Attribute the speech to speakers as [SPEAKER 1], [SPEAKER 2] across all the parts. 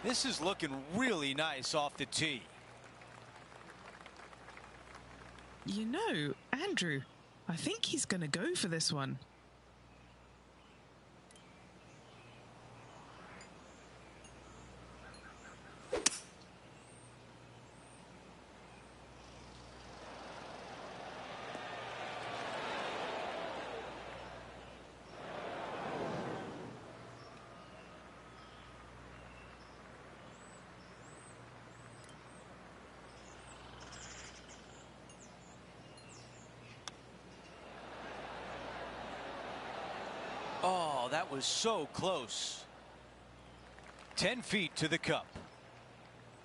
[SPEAKER 1] This is looking really nice off the tee.
[SPEAKER 2] You know, Andrew, I think he's going to go for this one.
[SPEAKER 1] Oh, that was so close. 10 feet to the cup.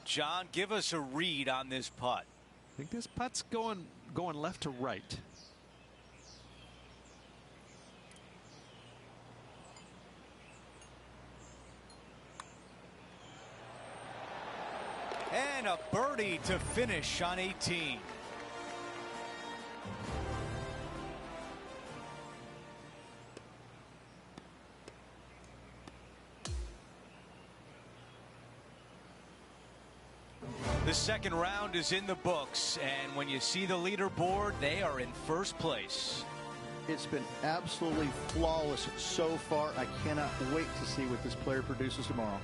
[SPEAKER 1] John, give us a read on this putt.
[SPEAKER 3] I think this putt's going left to right.
[SPEAKER 1] And a birdie to finish on 18. The second round is in the books, and when you see the leaderboard, they are in first place.
[SPEAKER 4] It's been absolutely flawless so far. I cannot wait to see what this player produces tomorrow.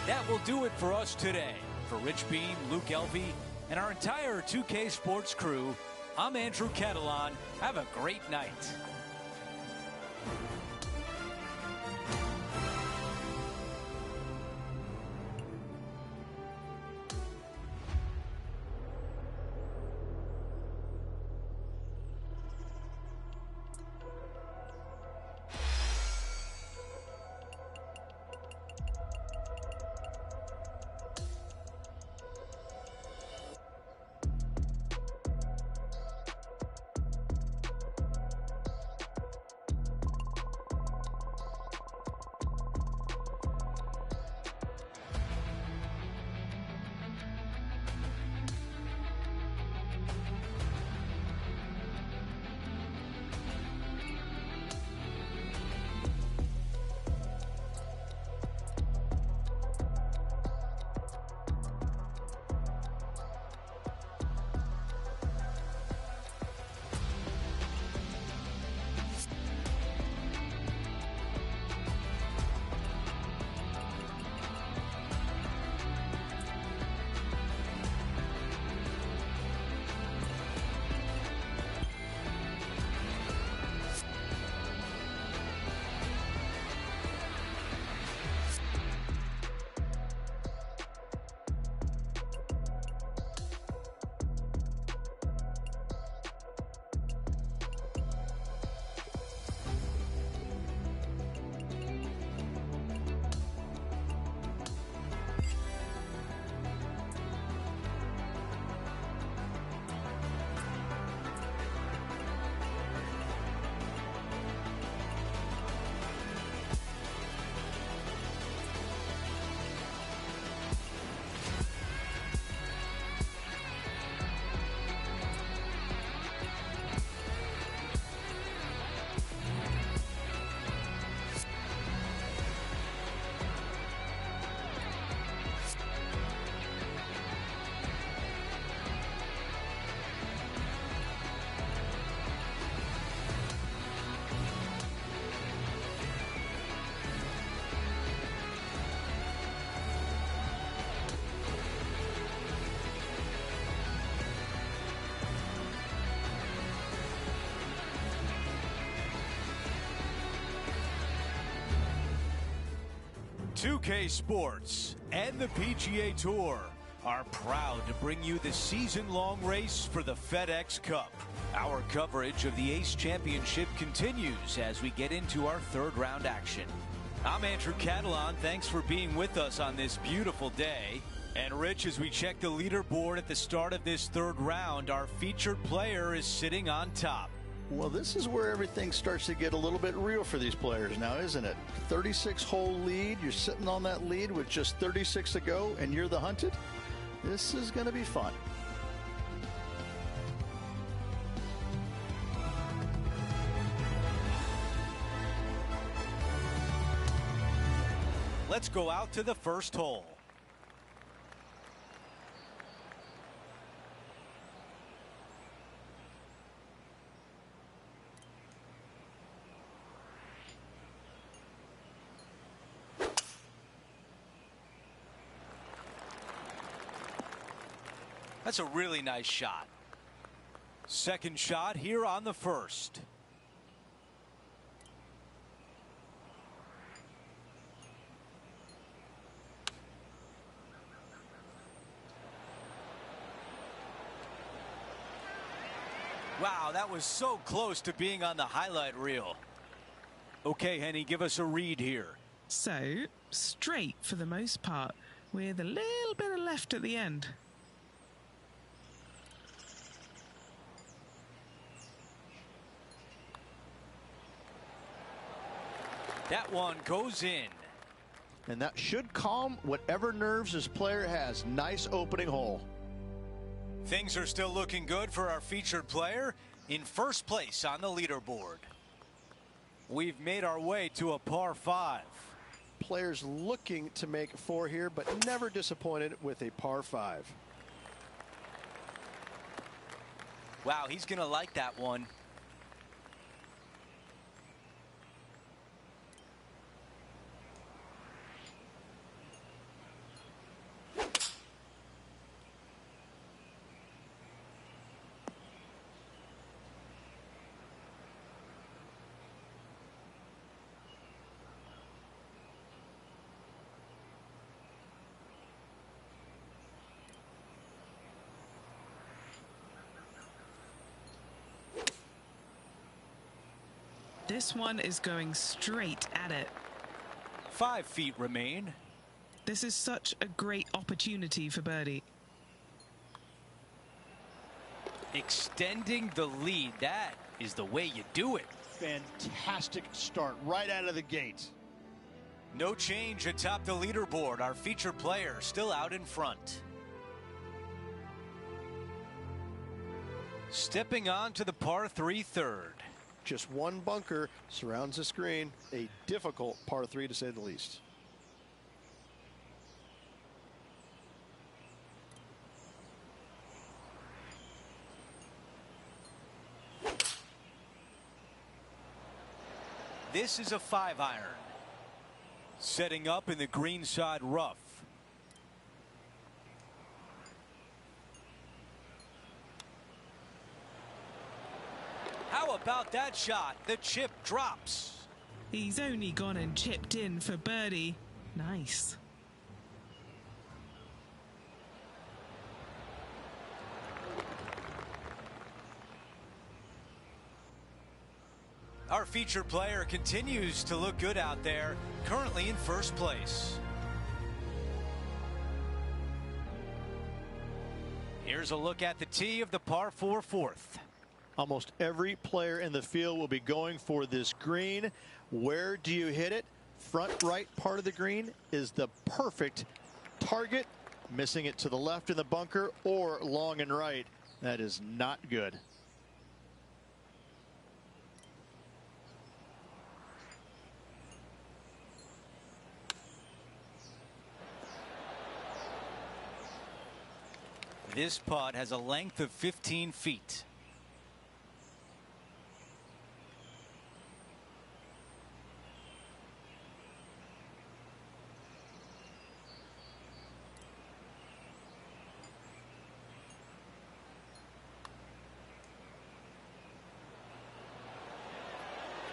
[SPEAKER 1] That will do it for us today. For Rich Beam, Luke Elvey, and our entire 2K Sports crew, I'm Andrew Catalan. Have a great night. .2K Sports and the PGA Tour are proud to bring you the season-long race for the FedEx Cup. Our coverage of the Ace Championship continues as we get into our third round action. I'm Andrew Catalan. Thanks for being with us on this beautiful day. And Rich, as we check the leaderboard at the start of this third round, our featured player is sitting on top.
[SPEAKER 4] Well, this is where everything starts to get a little bit real for these players now, isn't it? 36-hole lead. You're sitting on that lead with just 36 to go, and you're the hunted. This is going to be fun.
[SPEAKER 1] let's go out to the first hole. That's a really nice shot. Second shot here on the first. Wow, that was so close to being on the highlight reel. Okay, Henny, give us a read here.
[SPEAKER 2] So, straight for the most part, with a little bit of left at the end.
[SPEAKER 1] That one goes in.
[SPEAKER 4] And that should calm whatever nerves this player has. Nice opening hole.
[SPEAKER 1] Things are still looking good for our featured player in first place on the leaderboard. We've made our way to a par 5.
[SPEAKER 5] Players looking to make 4 here, but never disappointed with a par 5.
[SPEAKER 1] Wow, he's going to like that one.
[SPEAKER 2] This one is going straight at it.
[SPEAKER 1] 5 feet remain.
[SPEAKER 2] This is such a great opportunity for birdie.
[SPEAKER 1] Extending the lead, that is the way you do it.
[SPEAKER 5] Fantastic start right out of the gate.
[SPEAKER 1] No change atop the leaderboard. Our featured player still out in front. Stepping on to the par 3 third.
[SPEAKER 5] Just one bunker surrounds the screen. A difficult par 3 to say the least.
[SPEAKER 1] This is a 5-iron. Setting up in the greenside rough. How about that shot? The chip drops.
[SPEAKER 2] He's only gone and chipped in for birdie. Nice.
[SPEAKER 1] Our featured player continues to look good out there, currently in first place. Here's a look at the tee of the par 4 fourth.
[SPEAKER 4] Almost every player in the field will be going for this green. Where do you hit it? Front right part of the green is the perfect target. Missing it to the left in the bunker or long and right. That is not good.
[SPEAKER 1] This putt has a length of 15 feet.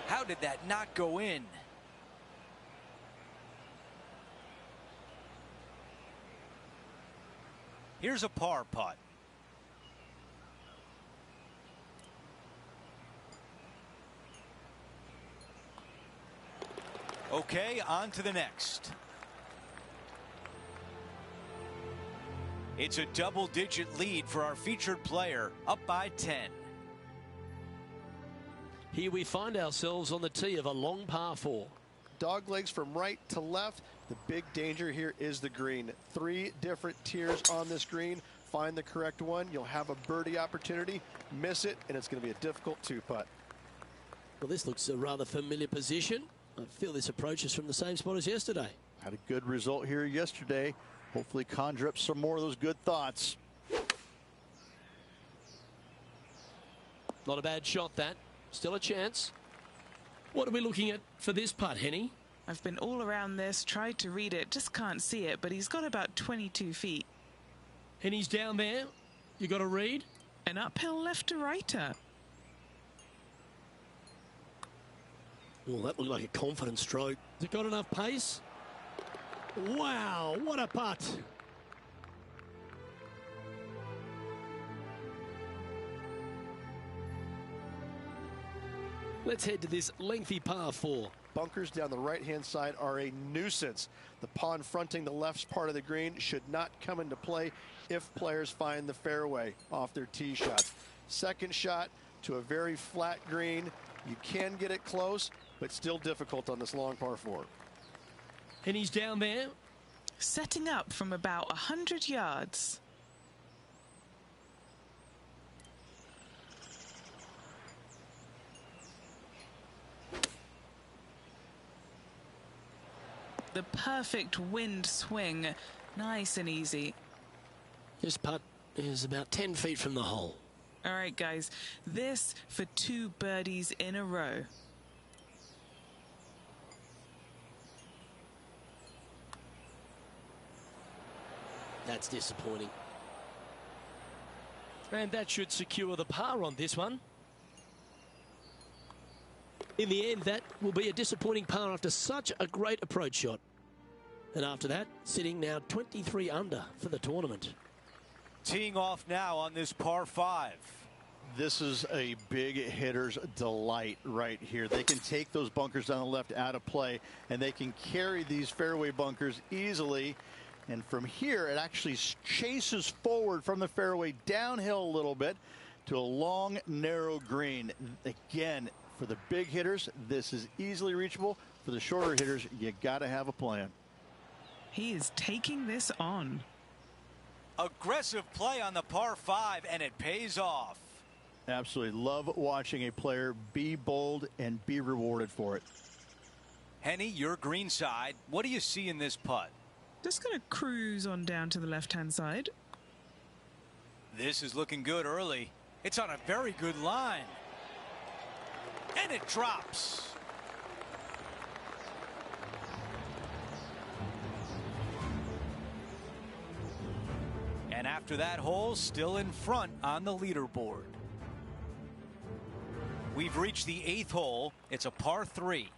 [SPEAKER 1] How did that not go in? Here's a par putt. Okay, on to the next. It's a double-digit lead for our featured player, up by 10.
[SPEAKER 6] Here we find ourselves on the tee of a long par 4.
[SPEAKER 5] Dog legs from right to left. The big danger here is the green. 3 different tiers on this green. Find the correct one. You'll have a birdie opportunity. Miss it, and it's going to be a difficult 2-putt.
[SPEAKER 6] Well, this looks a rather familiar position. I feel this approach is from the same spot as yesterday.
[SPEAKER 4] Had a good result here yesterday. Hopefully conjure up some more of those good thoughts.
[SPEAKER 6] Not a bad shot, that. Still a chance. What are we looking at for this putt, Henny?
[SPEAKER 2] I've been all around this, tried to read it, just can't see it, but he's got about 22 feet.
[SPEAKER 6] Henny's down there. You got to read?
[SPEAKER 2] An uphill left to righter.
[SPEAKER 6] Well, that looked like a confident stroke. Has it got enough pace? Wow, what a putt. Let's head to this lengthy par 4.
[SPEAKER 5] Bunkers down the right-hand side are a nuisance. The pond fronting the left part of the green should not come into play if players find the fairway off their tee shots. Second shot to a very flat green. You can get it close, but still difficult on this long par 4.
[SPEAKER 6] And he's down there.
[SPEAKER 2] Setting up from about 100 yards. The perfect wind swing, nice and easy.
[SPEAKER 6] This putt is about 10 feet from the hole.
[SPEAKER 2] All right, guys, this for 2 birdies in a row.
[SPEAKER 6] That's disappointing. And that should secure the par on this one. In the end, that will be a disappointing par after such a great approach shot. And after that, sitting now 23 under for the tournament.
[SPEAKER 1] Teeing off now on this par 5.
[SPEAKER 4] This is a big hitter's delight right here. They can take those bunkers down the left out of play, and they can carry these fairway bunkers easily. And from here, it actually chases forward from the fairway downhill a little bit to a long, narrow green. Again, for the big hitters, this is easily reachable. For the shorter hitters, you got to have a plan.
[SPEAKER 2] He is taking this on.
[SPEAKER 1] Aggressive play on the par 5, and it pays off.
[SPEAKER 4] Absolutely love watching a player be bold and be rewarded for it.
[SPEAKER 1] Henny, your green side. What do you see in this putt?
[SPEAKER 2] Just going to cruise on down to the left-hand side.
[SPEAKER 1] This is looking good early. It's on a very good line. And it drops. And after that hole, still in front on the leaderboard. We've reached the 8th hole. It's a par 3.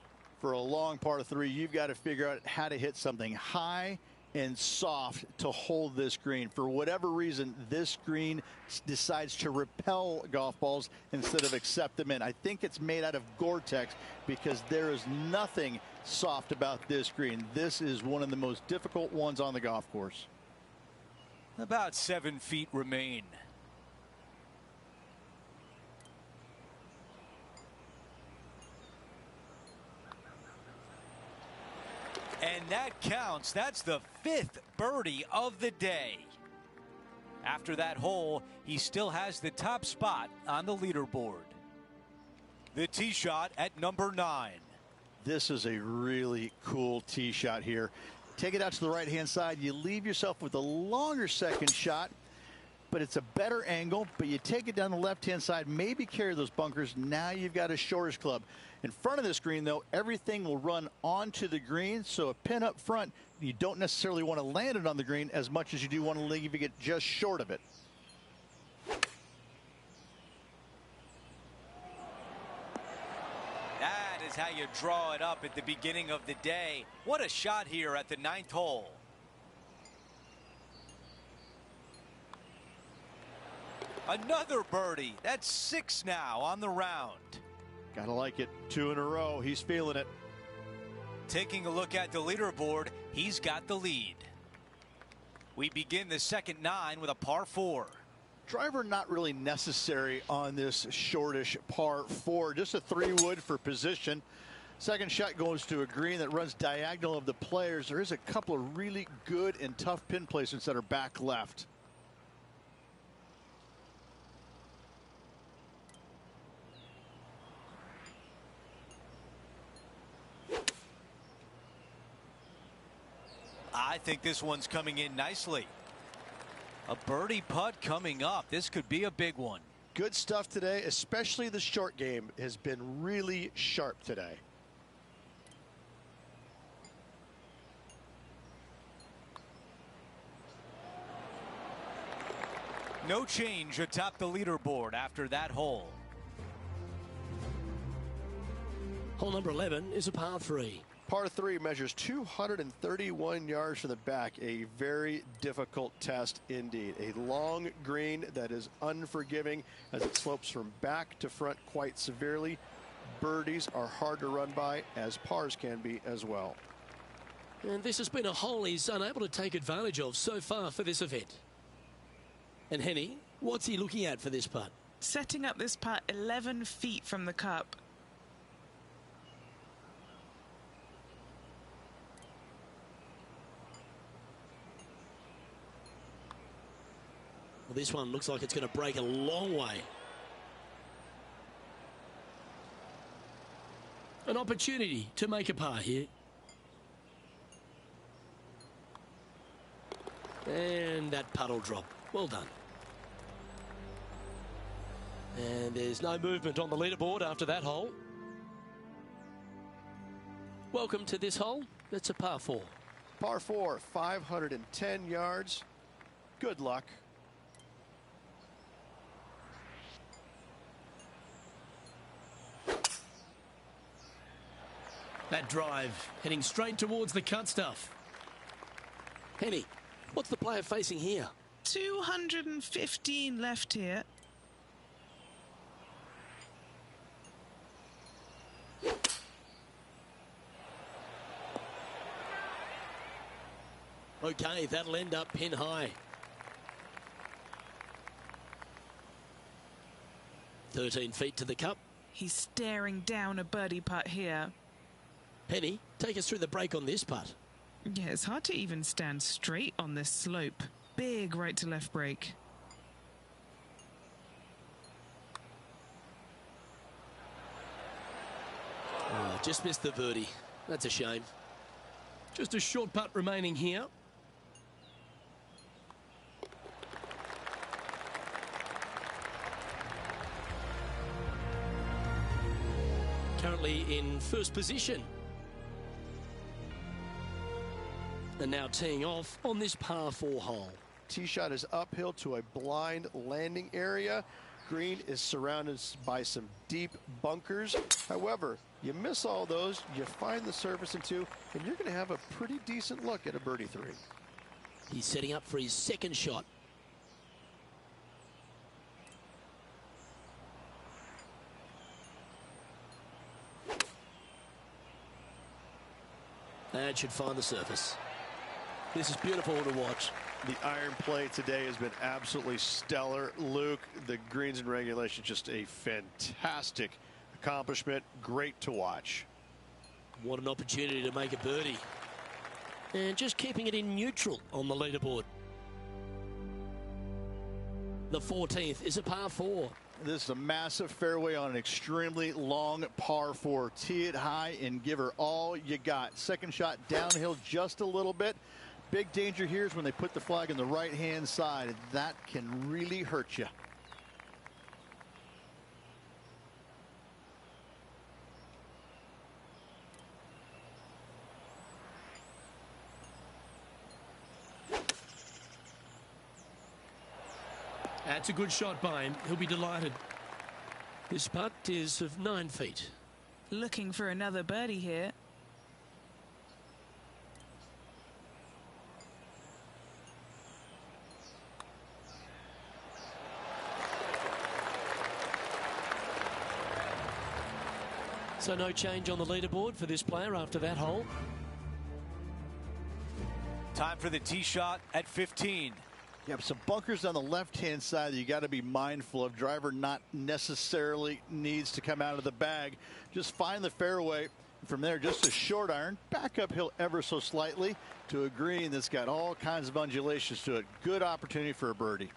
[SPEAKER 4] For a long par 3, you've got to figure out how to hit something high and soft to hold this green. For whatever reason, this green decides to repel golf balls instead of accept them in. I think it's made out of Gore-Tex because there is nothing soft about this green. This is one of the most difficult ones on the golf course.
[SPEAKER 1] About 7 feet remain. And that counts. That's the 5th birdie of the day. After that hole, he still has the top spot on the leaderboard. The tee shot at number 9.
[SPEAKER 4] This is a really cool tee shot here. Take it out to the right-hand side. You leave yourself with a longer second shot, but it's a better angle. But you take it down the left-hand side, maybe carry those bunkers. Now you've got a shortish club. In front of this green, though, everything will run onto the green. So a pin up front, you don't necessarily want to land it on the green as much as you do want to leave it just short of it.
[SPEAKER 1] That is how you draw it up at the beginning of the day. What a shot here at the 9th hole. Another birdie. That's 6 now on the round.
[SPEAKER 4] Gotta like it. 2 in a row. He's feeling it.
[SPEAKER 1] Taking a look at the leaderboard, he's got the lead. We begin the second 9 with a par 4.
[SPEAKER 4] Driver not really necessary on this shortish par 4. Just a 3-wood for position. Second shot goes to a green that runs diagonal of the players. There is a couple of really good and tough pin placements that are back left.
[SPEAKER 1] I think this one's coming in nicely. A birdie putt coming up. This could be a big one.
[SPEAKER 5] Good stuff today, especially the short game has been really sharp today.
[SPEAKER 1] No change atop the leaderboard after that hole.
[SPEAKER 6] Hole number 11 is a par 3.
[SPEAKER 5] Par 3 measures 231 yards from the back. A very difficult test indeed. A long green that is unforgiving as it slopes from back to front quite severely. Birdies are hard to run by, as pars can be as well.
[SPEAKER 6] And this has been a hole he's unable to take advantage of so far for this event. And Henny, what's he looking at for this putt?
[SPEAKER 2] Setting up this putt 11 feet from the cup.
[SPEAKER 6] Well, this one looks like it's going to break a long way. An opportunity to make a par here. And that putt will drop. Well done. And there's no movement on the leaderboard after that hole. Welcome to this hole. It's a par 4.
[SPEAKER 5] Par 4, 510 yards. Good luck.
[SPEAKER 6] That drive heading straight towards the cut stuff. Henny, what's the player facing here?
[SPEAKER 2] 215 left here.
[SPEAKER 6] Okay, that'll end up pin high. 13 feet to the cup.
[SPEAKER 2] He's staring down a birdie putt here.
[SPEAKER 6] Penny, take us through the break on this putt.
[SPEAKER 2] Yeah, it's hard to even stand straight on this slope. Big right to left break.
[SPEAKER 6] Oh, just missed the birdie. That's a shame. Just a short putt remaining here. Currently in first position. And now teeing off on this par 4 hole.
[SPEAKER 5] Tee shot is uphill to a blind landing area. Green is surrounded by some deep bunkers. However, you miss all those, you find the surface in 2, and you're going to have a pretty decent look at a birdie 3.
[SPEAKER 6] He's setting up for his second shot. That should find the surface. This is beautiful to watch.
[SPEAKER 5] The iron play today has been absolutely stellar. Luke, the greens and regulation, just a fantastic accomplishment. Great to watch.
[SPEAKER 6] What an opportunity to make a birdie. And just keeping it in neutral on the leaderboard. The 14th is a par 4.
[SPEAKER 4] This is a massive fairway on an extremely long par 4. Tee it high and give her all you got. Second shot downhill just a little bit. Big danger here is when they put the flag on the right-hand side. That can really hurt you.
[SPEAKER 6] That's a good shot by him. He'll be delighted. This putt is of 9 feet.
[SPEAKER 2] Looking for another birdie here.
[SPEAKER 6] So no change on the leaderboard for this player after that hole.
[SPEAKER 1] Time for the tee shot at 15.
[SPEAKER 4] You have some bunkers on the left-hand side that you got to be mindful of. Driver not necessarily needs to come out of the bag. Just find the fairway. From there, just a short iron, back uphill ever so slightly to a green that's got all kinds of undulations to it. Good opportunity for a birdie.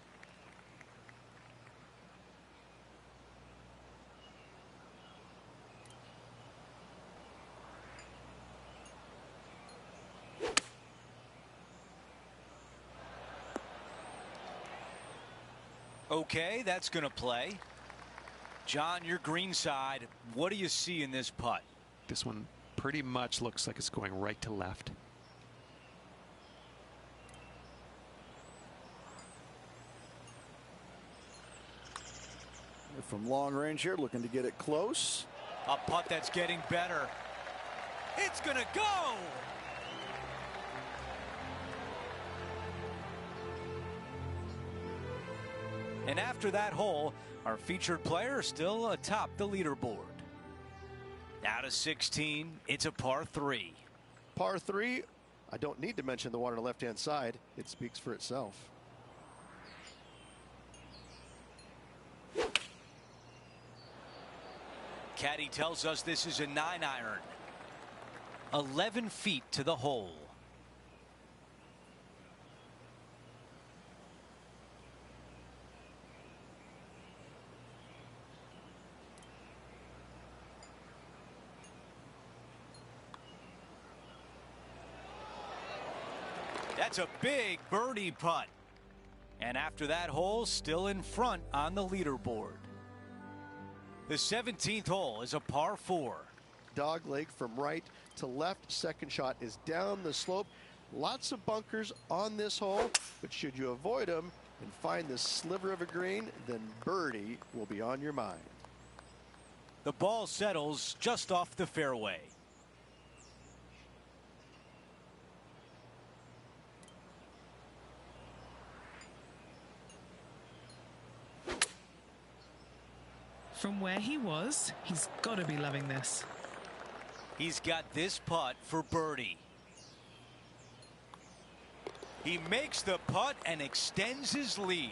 [SPEAKER 1] Okay, that's going to play. John, your green side, what do you see in this putt?
[SPEAKER 3] This one pretty much looks like it's going right to left.
[SPEAKER 4] From long range here, looking to get it close.
[SPEAKER 1] A putt that's getting better. It's going to go! And after that hole, our featured player is still atop the leaderboard. Now to 16, it's a par 3.
[SPEAKER 5] Par 3, I don't need to mention the one on the left-hand side. It speaks for itself.
[SPEAKER 1] Caddy tells us this is a 9-iron. 11 feet to the hole. That's a big birdie putt. And after that hole, still in front on the leaderboard. The 17th hole is a par 4.
[SPEAKER 5] Dog leg from right to left. Second shot is down the slope. Lots of bunkers on this hole, but should you avoid them and find this sliver of a green, then birdie will be on your mind.
[SPEAKER 1] The ball settles just off the fairway.
[SPEAKER 2] From where he was, he's got to be loving this.
[SPEAKER 1] He's got this putt for birdie. He makes the putt and extends his lead.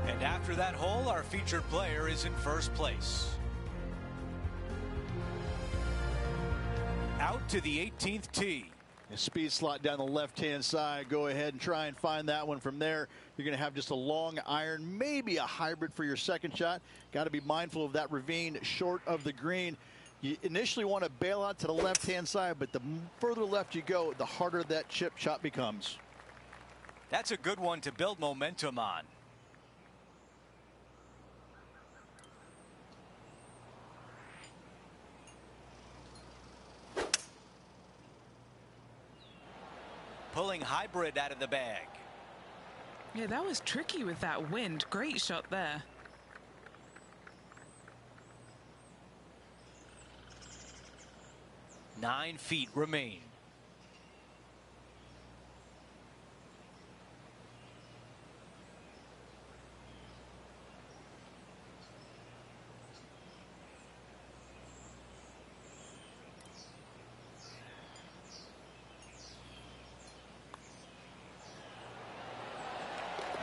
[SPEAKER 1] And after that hole, our featured player is in first place. Out to the 18th tee.
[SPEAKER 4] A speed slot down the left-hand side. Go ahead and try and find that one from there. You're going to have just a long iron, maybe a hybrid for your second shot. Got to be mindful of that ravine short of the green. You initially want to bail out to the left-hand side, but the further left you go, the harder that chip shot becomes.
[SPEAKER 1] That's a good one to build momentum on. Pulling hybrid out of the bag.
[SPEAKER 2] Yeah, that was tricky with that wind. Great shot there.
[SPEAKER 1] Nine feet remain.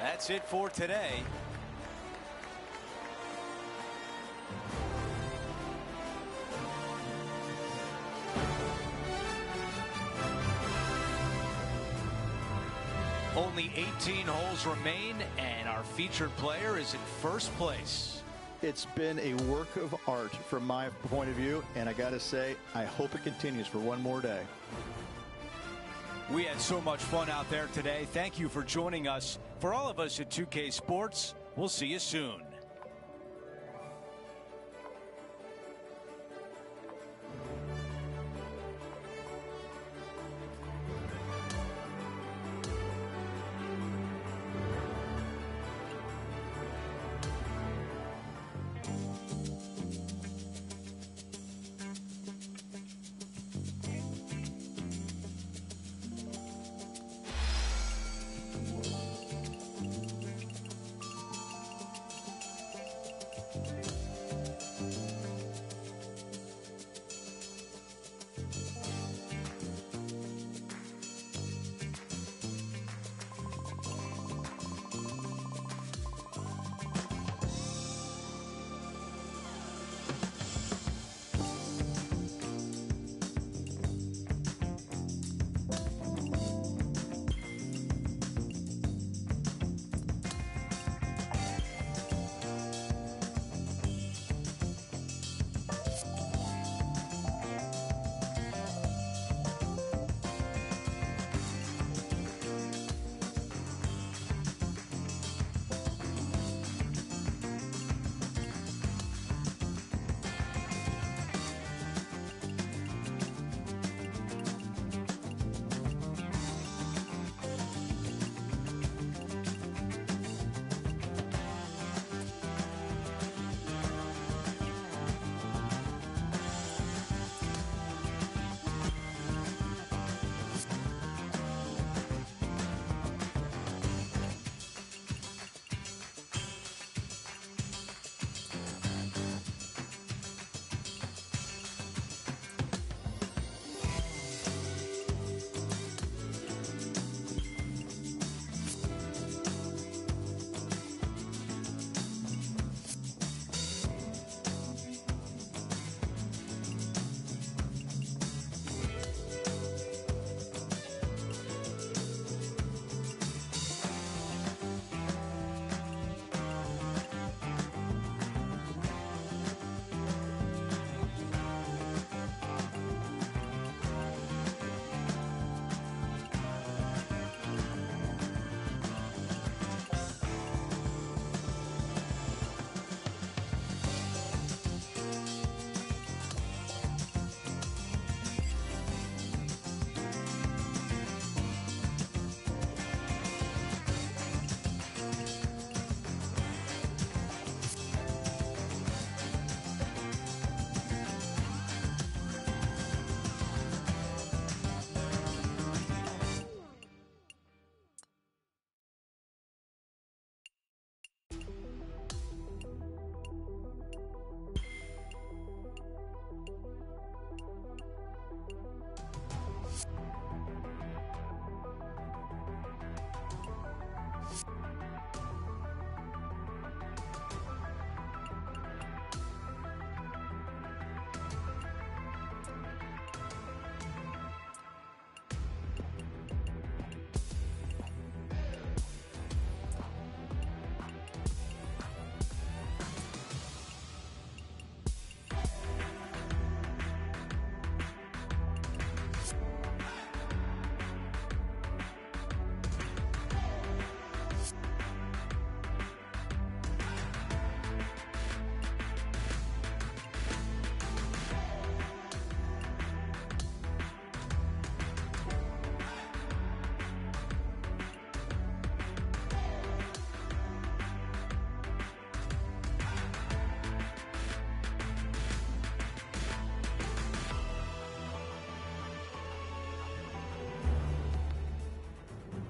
[SPEAKER 1] That's it for today. Only 18 holes remain, and our featured player is in first place.
[SPEAKER 4] It's been a work of art from my point of view, and I got to say, I hope it continues for one more day.
[SPEAKER 1] We had so much fun out there today. Thank you for joining us. For all of us at 2K Sports, we'll see you soon.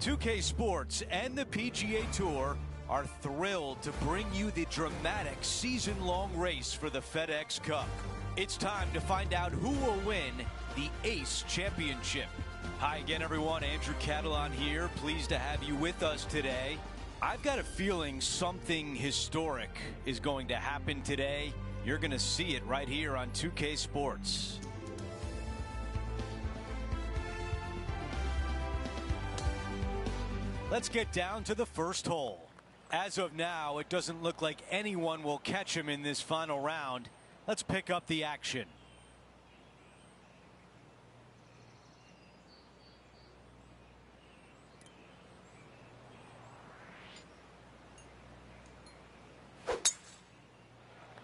[SPEAKER 1] 2K Sports and the PGA Tour are thrilled to bring you the dramatic season-long race for the FedEx Cup. It's time to find out who will win the ACE Championship. Hi again, everyone. Andrew Catalon here. Pleased to have you with us today. I've got a feeling something historic is going to happen today. You're going to see it right here on 2K Sports. Let's get down to the first hole. As of now, it doesn't look like anyone will catch him in this final round. Let's pick up the action.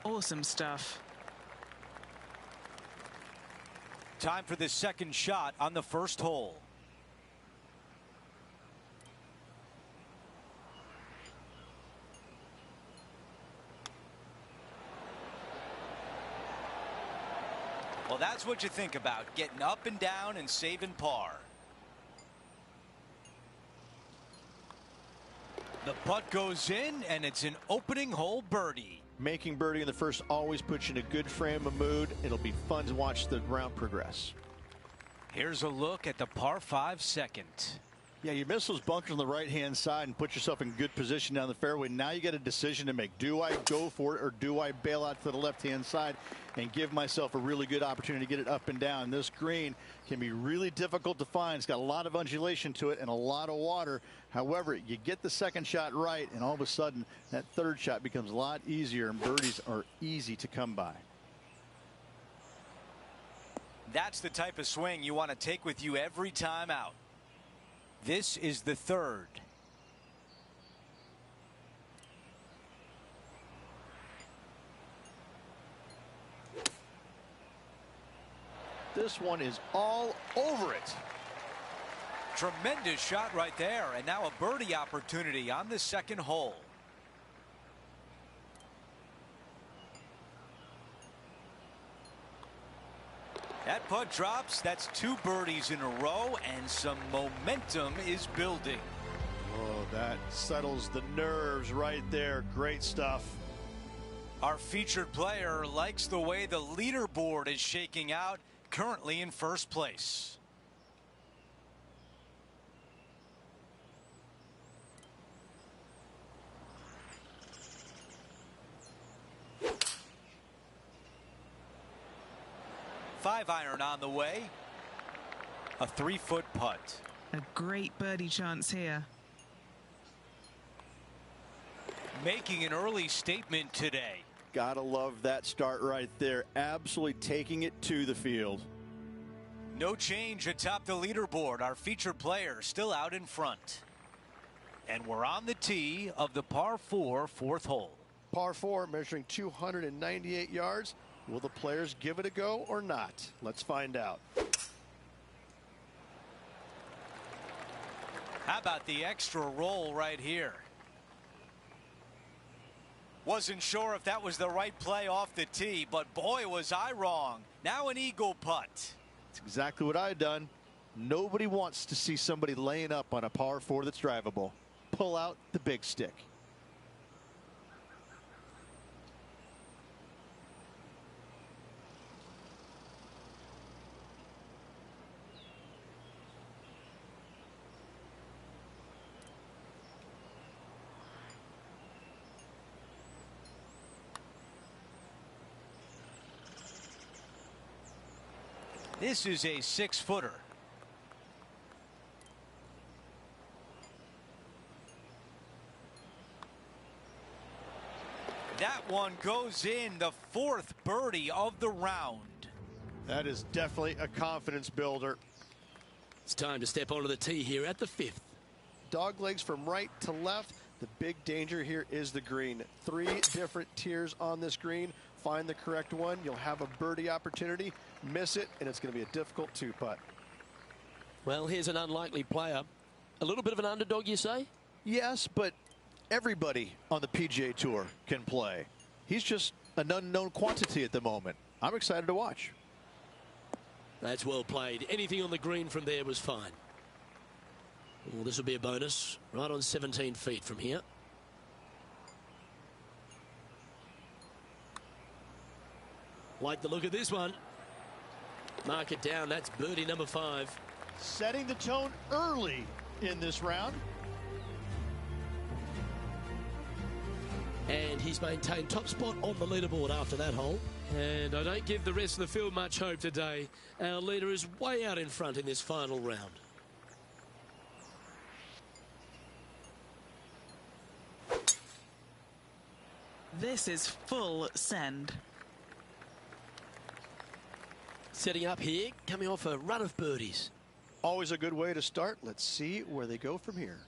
[SPEAKER 2] Awesome stuff.
[SPEAKER 1] Time for the second shot on the first hole. Well, that's what you think about, getting up and down and saving par. The putt goes in, and it's an opening hole birdie.
[SPEAKER 5] Making birdie in the first always puts you in a good frame of mood. It'll be fun to watch the round progress.
[SPEAKER 1] Here's a look at the par 5 second.
[SPEAKER 4] Yeah, you miss those bunkers on the right-hand side and put yourself in good position down the fairway. Now you got a decision to make. Do I go for it or do I bail out to the left-hand side and give myself a really good opportunity to get it up and down? This green can be really difficult to find. It's got a lot of undulation to it and a lot of water. However, you get the second shot right, and all of a sudden that third shot becomes a lot easier, and birdies are easy to come by.
[SPEAKER 1] That's the type of swing you want to take with you every time out. This is the third.
[SPEAKER 4] This one is all over it.
[SPEAKER 1] Tremendous shot right there, and now a birdie opportunity on the second hole. That putt drops. That's 2 birdies in a row, and some momentum is building.
[SPEAKER 5] Oh, that settles the nerves right there. Great stuff.
[SPEAKER 1] Our featured player likes the way the leaderboard is shaking out, currently in first place. Five iron on the way. A 3-foot putt.
[SPEAKER 2] A great birdie chance here.
[SPEAKER 1] Making an early statement today.
[SPEAKER 4] Gotta love that start right there. Absolutely taking it to the field.
[SPEAKER 1] No change atop the leaderboard. Our featured player still out in front. And we're on the tee of the par 4 fourth hole.
[SPEAKER 5] Par 4 measuring 298 yards. Will the players give it a go or not? Let's find out.
[SPEAKER 1] How about the extra roll right here? Wasn't sure if that was the right play off the tee, but boy, was I wrong. Now an eagle putt.
[SPEAKER 4] It's exactly what I've done. Nobody wants to see somebody laying up on a par 4 that's drivable. Pull out the big stick.
[SPEAKER 1] This is a 6-footer. That one goes in, the 4th birdie of the round.
[SPEAKER 5] That is definitely a confidence builder.
[SPEAKER 6] It's time to step onto the tee here at the 5th.
[SPEAKER 5] Dog legs from right to left. The big danger here is the green. 3 different tiers on this green. Find the correct one. You'll have a birdie opportunity. Miss it, and it's going to be a difficult 2-putt.
[SPEAKER 6] Well, here's an unlikely player. A little bit of an underdog, you say?
[SPEAKER 4] Yes, but everybody on the PGA Tour can play. He's just an unknown quantity at the moment. I'm excited to watch.
[SPEAKER 6] That's well played. Anything on the green from there was fine. Well, this will be a bonus. Right on 17 feet from here. Like the look of this one. Mark it down. That's birdie number 5.
[SPEAKER 4] Setting the tone early in this round.
[SPEAKER 6] And he's maintained top spot on the leaderboard after that hole. And I don't give the rest of the field much hope today. Our leader is way out in front in this final round.
[SPEAKER 2] This is full send.
[SPEAKER 6] Setting up here, coming off a run of birdies.
[SPEAKER 5] Always a good way to start. Let's see where they go from here.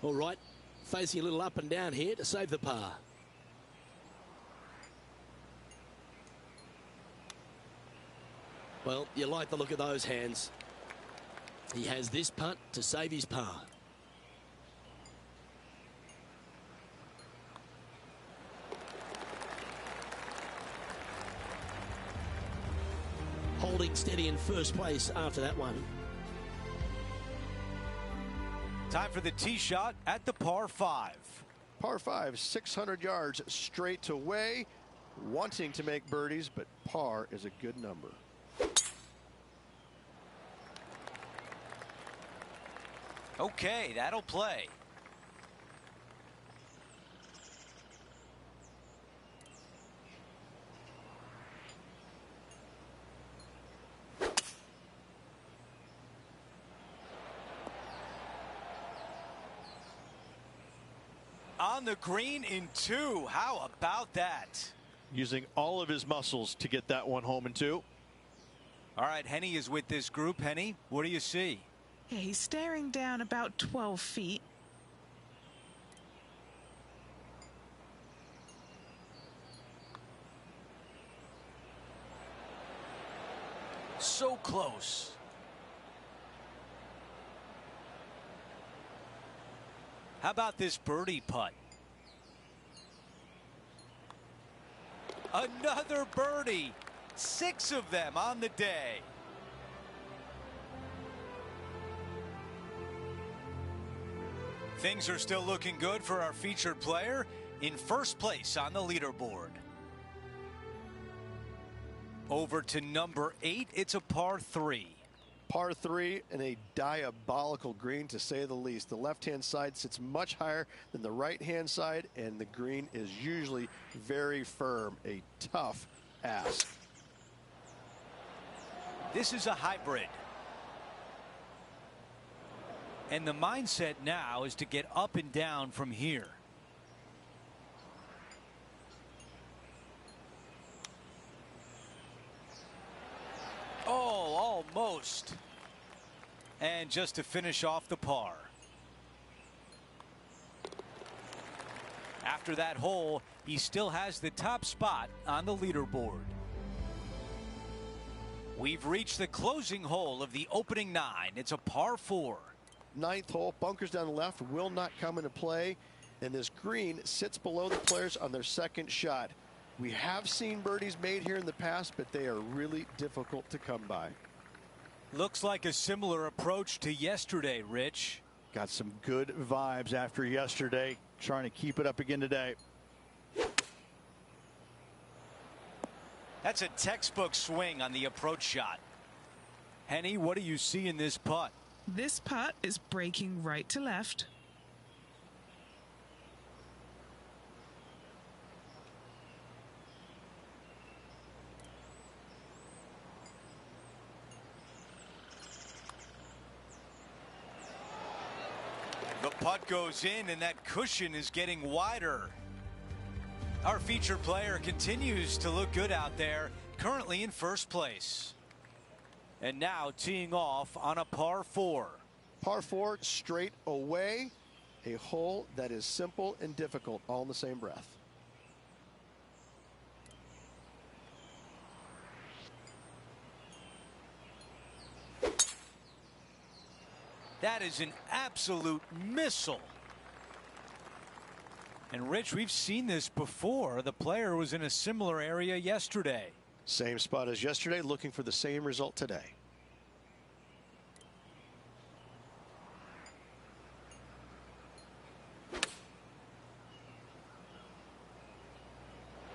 [SPEAKER 6] All right, facing a little up and down here to save the par. Well, you like the look of those hands. He has this putt to save his par. Holding steady in first place after that one.
[SPEAKER 1] Time for the tee shot at the par 5.
[SPEAKER 5] Par 5, 600 yards straight away. Wanting to make birdies, but par is a good number.
[SPEAKER 1] Okay, that'll play. On the green in 2. How about that?
[SPEAKER 4] Using all of his muscles to get that one home in 2.
[SPEAKER 1] All right, Henny is with this group. Henny, what do you see?
[SPEAKER 2] Yeah, he's staring down about 12 feet.
[SPEAKER 1] So close. How about this birdie putt? Another birdie. 6 of them on the day. Things are still looking good for our featured player in first place on the leaderboard. Over to number 8. It's a par 3.
[SPEAKER 5] Par 3 and a diabolical green, to say the least. The left-hand side sits much higher than the right-hand side, and the green is usually very firm. A tough ask.
[SPEAKER 1] This is a hybrid. And the mindset now is to get up and down from here. Oh, almost. And just to finish off the par. After that hole, he still has the top spot on the leaderboard. We've reached the closing hole of the opening 9. It's a par 4.
[SPEAKER 5] 9th hole, bunkers down the left will not come into play, and this green sits below the players on their second shot. We have seen birdies made here in the past, but they are really difficult to come by.
[SPEAKER 1] Looks like a similar approach to yesterday, Rich.
[SPEAKER 4] Got some good vibes after yesterday. Trying to keep it up again today.
[SPEAKER 1] That's a textbook swing on the approach shot. Henny, what do you see in this putt?
[SPEAKER 2] This putt is breaking right to left.
[SPEAKER 1] The putt goes in, and that cushion is getting wider. Our featured player continues to look good out there, currently in first place. And now teeing off on a par 4.
[SPEAKER 5] Par 4 straight away. A hole that is simple and difficult all in the same breath.
[SPEAKER 1] That is an absolute missile. And Rich, we've seen this before. The player was in a similar area yesterday.
[SPEAKER 5] Same spot as yesterday, looking for the same result today.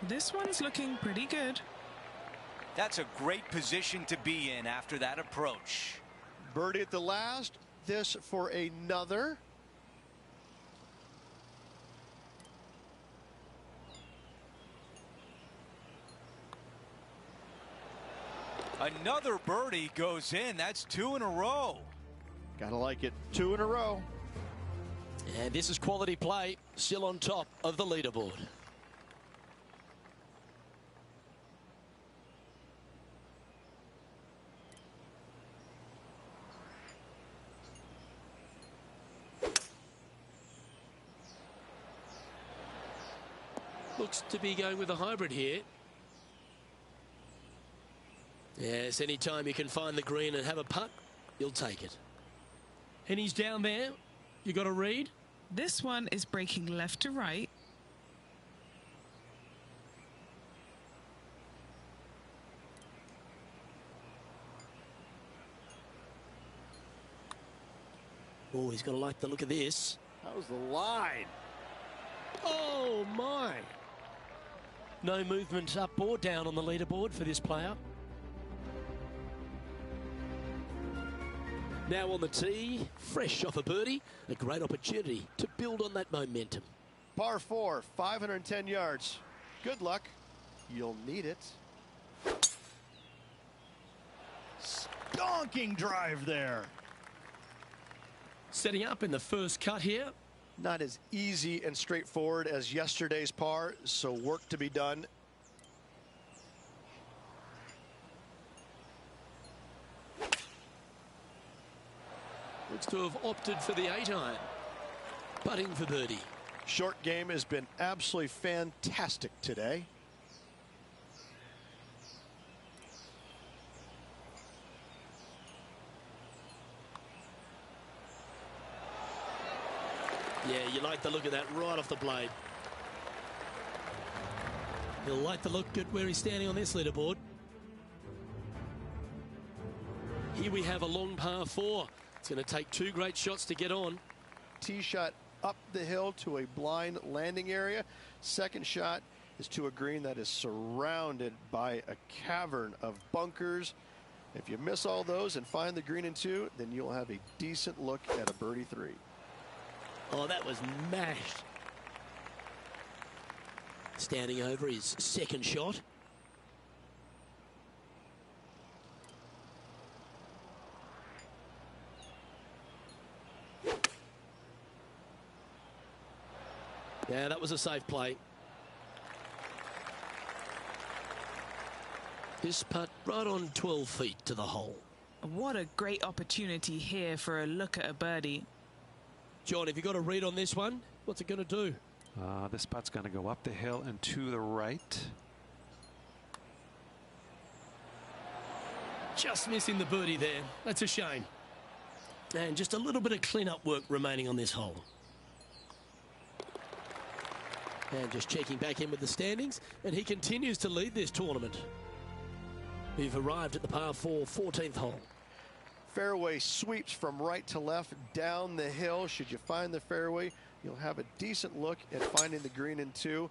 [SPEAKER 2] This one's looking pretty good.
[SPEAKER 1] That's a great position to be in after that approach.
[SPEAKER 5] Birdie at the last. This for another.
[SPEAKER 1] Another birdie goes in. That's 2 in a row.
[SPEAKER 4] Gotta like it. 2 in a row.
[SPEAKER 6] And this is quality play, still on top of the leaderboard. Looks to be going with a hybrid here. Yes, anytime you can find the green and have a putt, you'll take it. And he's down there. You got a read?
[SPEAKER 2] This one is breaking left to right.
[SPEAKER 6] Oh, he's going to like the look of this.
[SPEAKER 5] How's the line?
[SPEAKER 6] Oh, my. No movement up or down on the leaderboard for this player. Now on the tee, fresh off a birdie, a great opportunity to build on that momentum.
[SPEAKER 5] Par 4, 510 yards. Good luck. You'll need it.
[SPEAKER 4] Stonking drive there.
[SPEAKER 6] Setting up in the first cut here.
[SPEAKER 5] Not as easy and straightforward as yesterday's par, so work to be done.
[SPEAKER 6] Looks to have opted for the 8-iron. Putting for birdie.
[SPEAKER 5] Short game has been absolutely fantastic today.
[SPEAKER 6] Yeah, you like the look of that right off the blade. You'll like the look at where he's standing on this leaderboard. Here we have a long par 4. It's going to take 2 great shots to get on.
[SPEAKER 5] Tee shot up the hill to a blind landing area. Second shot is to a green that is surrounded by a cavern of bunkers. If you miss all those and find the green in 2, then you'll have a decent look at a birdie 3.
[SPEAKER 6] Oh, that was mashed. Standing over his second shot. Yeah, that was a safe play. This putt right on 12 feet to the hole.
[SPEAKER 2] What a great opportunity here for a look at a birdie.
[SPEAKER 6] John, have you got a read on this one? What's it going to do?
[SPEAKER 3] This putt's going to go up the hill and to the right.
[SPEAKER 6] Just missing the birdie there. That's a shame. And just a little bit of clean-up work remaining on this hole. And just checking back in with the standings, and he continues to lead this tournament. We've arrived at the par 4 14th hole.
[SPEAKER 5] Fairway sweeps from right to left down the hill. Should you find the fairway, you'll have a decent look at finding the green in 2.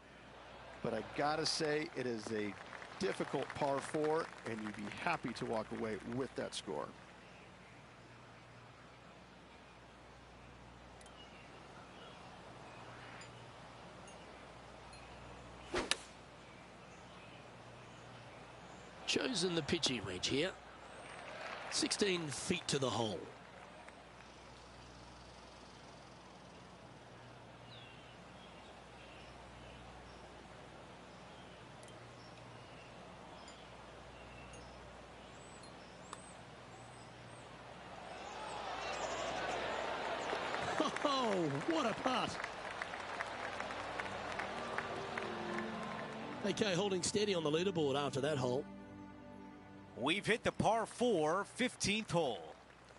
[SPEAKER 5] But I gotta say, it is a difficult par 4, and you'd be happy to walk away with that score.
[SPEAKER 6] Chosen the pitching wedge here. 16 feet to the hole. Oh, what a putt. Okay, holding steady on the leaderboard after that hole.
[SPEAKER 1] We've hit the par 4 15th hole.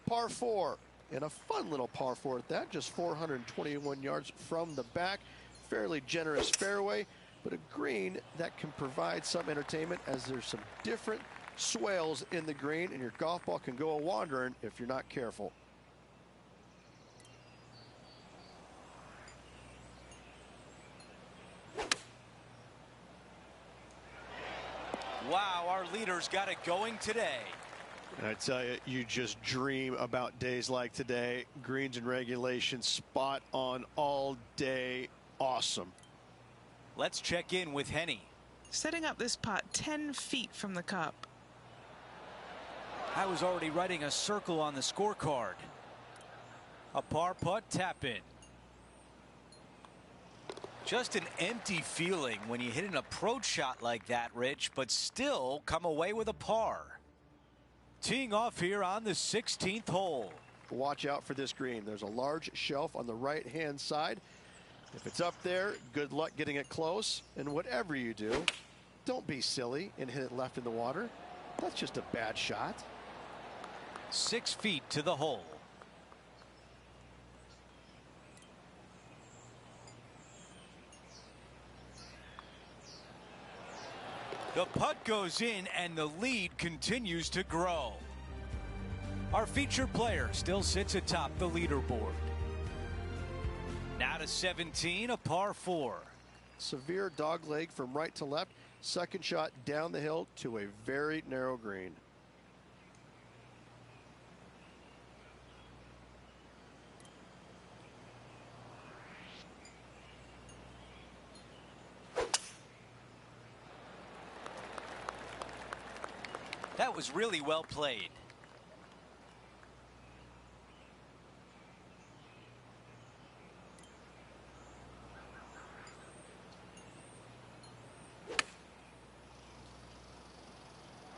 [SPEAKER 5] Par 4, and a fun little par 4 at that, just 421 yards from the back. fairly generous fairway, but a green that can provide some entertainment as there's some different swales in the green, and your golf ball can go a-wandering if you're not careful.
[SPEAKER 1] Wow, our leaders got it going today.
[SPEAKER 5] I tell you, you just dream about days like today. Greens and regulation, spot on all day. Awesome.
[SPEAKER 1] Let's check in with Henny.
[SPEAKER 2] Setting up this putt 10 feet from the cup.
[SPEAKER 1] I was already writing a circle on the scorecard. A par putt, tap in. Just an empty feeling when you hit an approach shot like that, Rich, but still come away with a par. Teeing off here on the 16th hole.
[SPEAKER 5] Watch out for this green. There's a large shelf on the right-hand side. If it's up there, good luck getting it close. And whatever you do, don't be silly and hit it left in the water. That's just a bad shot.
[SPEAKER 1] 6 feet to the hole. The putt goes in and the lead continues to grow. Our featured player still sits atop the leaderboard. Now to 17, a par 4.
[SPEAKER 5] Severe dog leg from right to left. Second shot down the hill to a very narrow green.
[SPEAKER 1] That was really well played.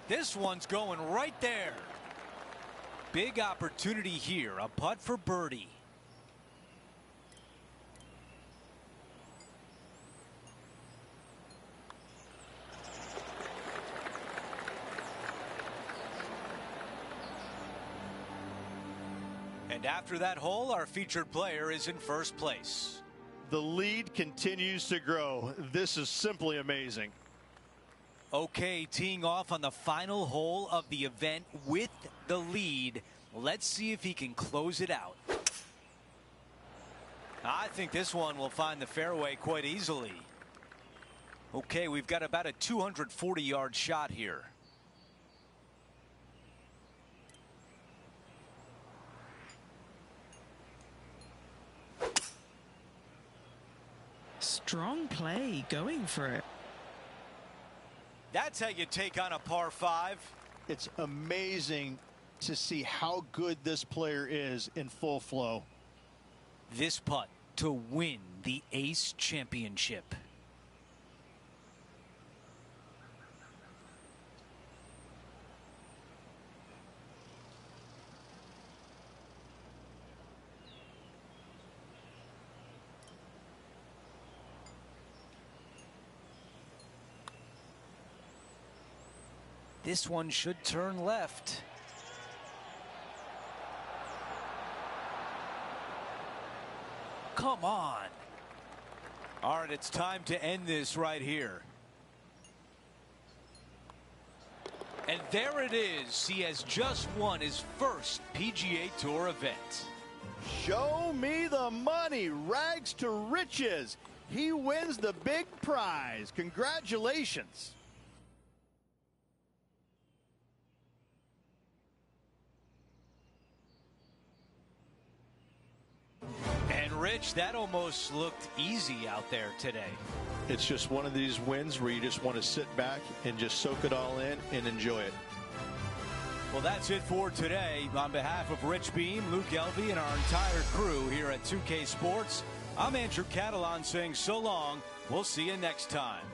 [SPEAKER 1] This one's going right there. Big opportunity here, a putt for birdie. And after that hole, our featured player is in first place.
[SPEAKER 5] The lead continues to grow. This is simply amazing.
[SPEAKER 1] Okay, teeing off on the final hole of the event with the lead. Let's see if he can close it out. I think this one will find the fairway quite easily. Okay, we've got about a 240-yard shot here.
[SPEAKER 2] Strong play, going for it.
[SPEAKER 1] That's how you take on a par 5.
[SPEAKER 4] It's amazing to see how good this player is in full flow.
[SPEAKER 1] This putt to win the Ace Championship. This one should turn left. Come on. All right, it's time to end this right here. And there it is. He has just won his first PGA Tour event.
[SPEAKER 4] Show me the money. Rags to riches. He wins the big prize. Congratulations.
[SPEAKER 1] And Rich, that almost looked easy out there today.
[SPEAKER 5] It's just one of these wins where you just want to sit back and just soak it all in and enjoy it.
[SPEAKER 1] Well, that's it for today. On behalf of Rich Beam, Luke Elvey, and our entire crew here at 2K Sports, I'm Andrew Catalan saying so long. We'll see you next time.